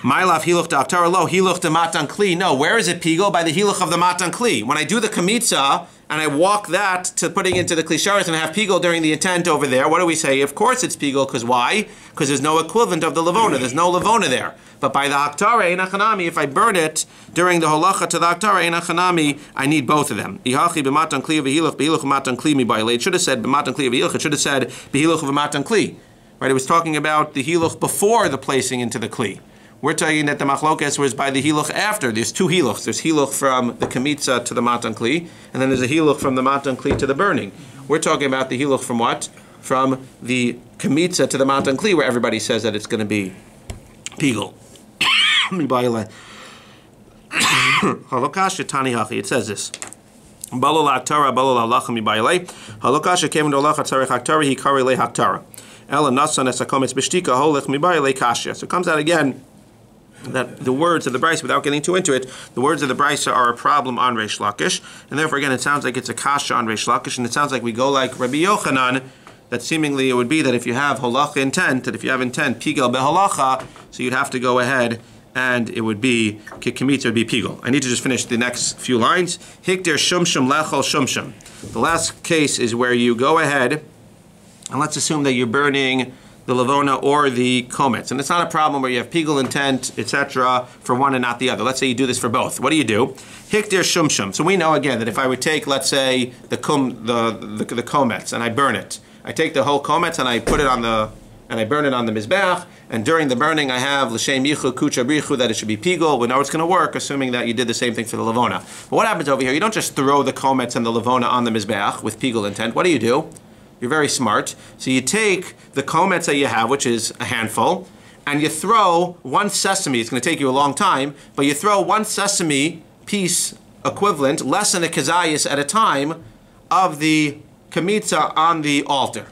My love hiluch da'aktara lo hiluch de matan kli. No, where is it pigul? By the hiluch of the matan kli. When I do the kamitza and I walk that to putting into the klisharis and I have pigul during the intent over there, what do we say? Of course it's pigul, because why? Because there's no equivalent of the levona. There's no levona there. But by the haktara einachanami, if I burn it during the holacha to the haktara einachanami, I need both of them. Ihachi b'matan kli v'hiluch b'hiluch matan kli mi ba'ilei. It should have said b'matan kli v'hiluch. It should have said b'hiluch v'matan kli. Right, it was talking about the hiluch before the placing into the kli. We're talking that the machlokes was by the hiluch after. There's two hiluchs. There's hiluch from the kamitza to the matan kli, and then there's a hiluch from the matan kli to the burning. We're talking about the hiluch from what? From the kamitza to the matan kli, where everybody says that it's going to be pigul. It says this. So it comes out again that the words of the Brisa, without getting too into it, the words of the Brisa are a problem on Reish Lakish, and therefore again it sounds like it's a kasha on Reish Lakish, and it sounds like we go like Rabbi Yochanan, that seemingly it would be that if you have holacha intent, that if you have intent pigel beholacha, so you'd have to go ahead and it would be kikamitza, would be pigel. I need to just finish the next few lines. Hikder shumshum lechol shumshum. The last case is where you go ahead and let's assume that you're burning the lavona or the komets. And it's not a problem where you have pigul intent, etc., for one and not the other. Let's say you do this for both. What do? Hikdir shumshum. So we know again that if I would take, let's say, the komets and I burn it. I take the whole komets and I put it on the, and I burn it on the mizbeach, and during the burning I have l'shem yichu kucha brichu, that it should be pigul. We know it's going to work, assuming that you did the same thing for the lavona. But what happens over here? You don't just throw the komets and the lavona on the mizbeach with pigul intent. What do? You're very smart. So you take the komets that you have, which is a handful, and you throw one sesame. It's going to take you a long time, but you throw one sesame piece equivalent, less than a kazayas at a time, of the kamitza on the altar.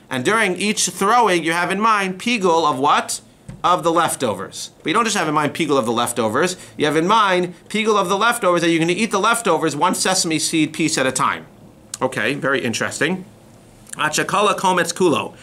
And during each throwing, you have in mind pigul of what? of the leftovers. But you don't just have in mind pigul of the leftovers. You have in mind pigul of the leftovers, that you're going to eat the leftovers one sesame seed piece at a time. Okay, very interesting. Achakala komets kulo.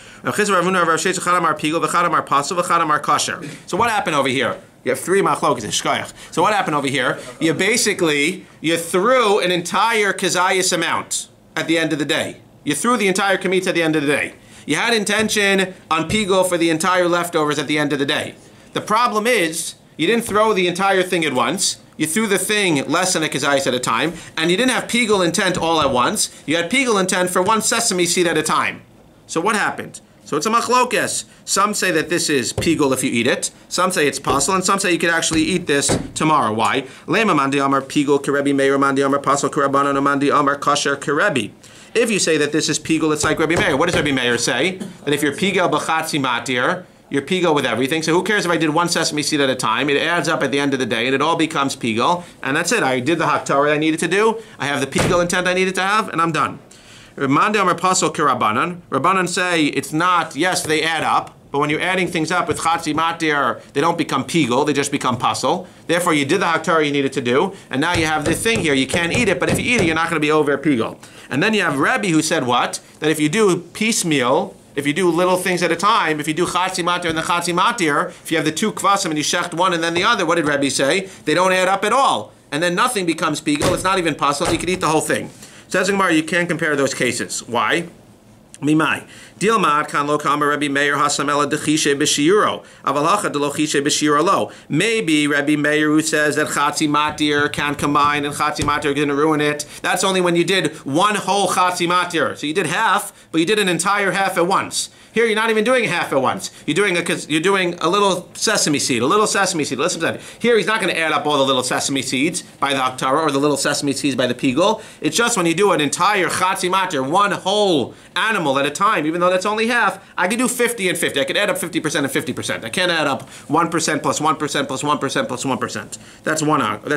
So what happened over here? You have 3 machlokas, shkoyach. So what happened over here? You threw an entire kazayas amount at the end of the day. You threw the entire kamitz at the end of the day. You had intention on pigul for the entire leftovers at the end of the day. The problem is, you didn't throw the entire thing at once. You threw the thing less than a kazayas at a time, and you didn't have pigul intent all at once. You had pigul intent for 1 sesame seed at a time. So what happened? So it's a machlokes. Some say that this is pigul if you eat it. Some say it's pasul, and some say you could actually eat this tomorrow. Why? Lema mandi amar pigul kerebi meir mandi amar pasul kerabanan mandi amar kasher kerebi. If you say that this is pigul, it's like Rabbi Meir. What does Rabbi Meir say? That if you're pigul b'chatzi matir, you're pigul with everything. So who cares if I did 1 sesame seed at a time? It adds up at the end of the day, and it all becomes pigul. And that's it. I did the haktorah I needed to do. I have the pigul intent I needed to have, and I'm done. Rabbanan say it's not, yes, they add up, but when you're adding things up with chatzi matir, they don't become pigul, they just become pasul. Therefore, you did the haktorah you needed to do, and now you have this thing here. You can't eat it, but if you eat it, you're not going to be over pigul. And then you have Rebbe who said what? That if you do piecemeal, if you do little things at a time, if you do chatzi matir and the chatzi matir, if you have the 2 kvasim and you shecht one and then the other, what did Rebbe say? They don't add up at all. And then nothing becomes pigul, it's not even pasul, you can eat the whole thing. Says the Gemara, you can't compare those cases. Why? Mimai. Dilmad kan lo kama Rabbi Meir hasamela dechishe b'shiyuro. Avalacha de lo chishe b'shiyuro lo. Maybe Rabbi Meir who says that chatzi matir can combine and chatzi matir is going to ruin it. That's only when you did 1 whole chatzi matir. So you did half, but you did an entire half at once. Here you're not even doing half at once. You're doing a little sesame seed, Listen to that. Here he's not going to add up all the little sesame seeds by the haktorah or the little sesame seeds by the pigul. It's just when you do an entire chatzi matir, 1 whole animal at a time, even though that's only half, I could do 50 and 50. I could add up 50% and 50%. I can't add up 1% plus 1% plus 1% plus 1%.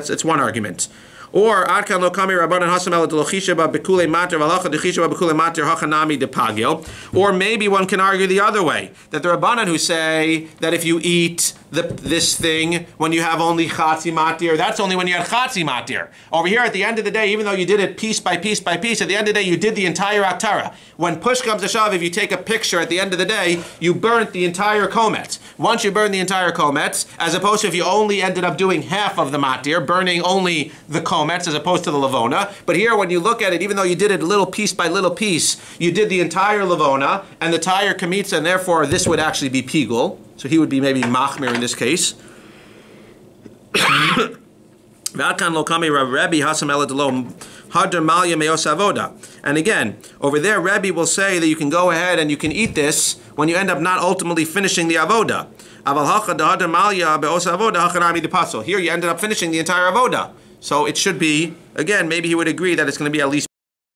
It's one argument. Or Adkan lo kami rabbanan hasamel delochisha ba bekule mater valacha dechisha ba bekule mater hachanami de pagil. Or maybe one can argue the other way, that the rabbanan who say that if you eat this thing when you have only chatzi matir, that's only when you had chatzi matir. Over here at the end of the day, even though you did it piece by piece by piece, at the end of the day you did the entire aktara. When push comes to shove, if you take a picture at the end of the day, you burnt the entire komet. Once you burn the entire komet, as opposed to if you only ended up doing half of the matir, burning only the komets as opposed to the lavona. But here when you look at it, even though you did it little piece by little piece, you did the entire lavona and the entire kamitza, and therefore this would actually be pigul. So he would be maybe machmir in this case. And again, over there, Rebbe will say that you can go ahead and you can eat this when you end up not ultimately finishing the avoda. Here you ended up finishing the entire avoda. So it should be, again, maybe he would agree that it's going to be at least